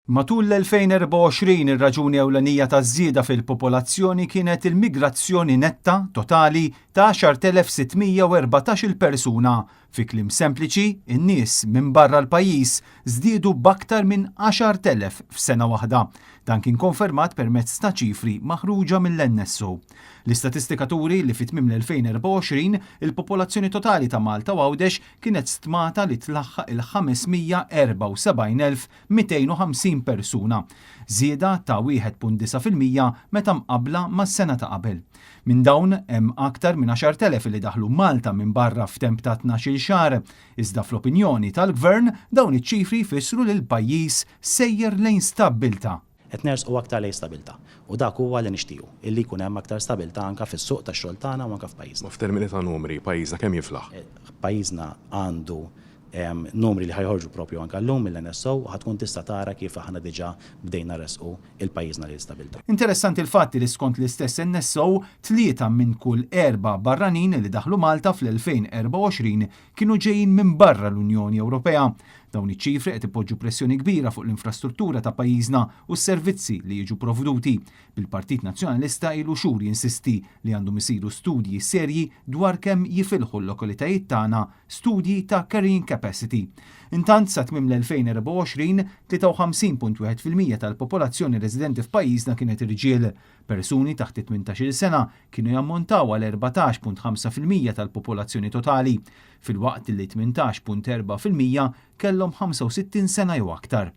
Matul l-2024 ir-raġuni ewlenija taż-żieda fil-popolazzjoni kienet il-migrazzjoni netta totali ta' 10,614 persuna. Fi kliem sempliċi, in-nies minn barra l-pajjiż żdiedu b'aktar minn 10,000 f'sena waħda. Dan kien konfermat permezz ta' ċifri maħruġa mill-NSO. L-istatistikaturi li fit-tmiem l-2024 il-popolazzjoni totali ta' Malta u Għawdex kienet stmata li tlaħħaq il-574,250 persuna, żieda ta' 1.9% meta mqabbla mas-sena ta' qabel. Minn dawn hemm aktar minn 10,000 li daħlu Malta minn barra f'temp ta' 12-il xahar. Iżda fl-opinjoni tal-Gvern dawn iċ-ċifri jfissru li l-pajjiż sejjer lejn stabbilta. Qed nersqu aktar lejn stabilta. U dak huwa li nixtiequ, illi jkun hemm aktar stabilta anke fis-suq tax-xogħol tagħna u anke f'pajjiżna. F'termini ta' numri, pajjiżna kemm jiflaħ? Pajjiżna għandu numri li ħajħorġu propju anke llum mill-NSO u ħatkun tista' tara kif aħna diġà bdejna resqu il-pajjiżna lejn stabilta. Interessanti l-fatt li skont l-istess NSO 3 minn kull 4 barranin li daħlu Malta fl-2024 kienu ġejjin minn barra l-Unjoni Ewropea. Dawn iċ-ċifri qed ipoġġu pressjoni kbira fuq l-infrastruttura ta' pajjiżna u s-servizzi li jiġu provduti. Bil-Partit Nazzjonalista ilu xhur jinsisti li għandhom isiru studji serji dwar kemm jifilħu l-lokalitajiet tagħna, studji ta' carrying capacity. Intant sa tmiem l-2024 53.1% tal-popolazzjoni residenti f'pajjiżna kienet irġiel. Persuni taħt 18-il sena kienu jammontaw għal 14.5% tal-popolazzjoni totali, filwaqt li 18.4% kellhom 65 sena jew aktar.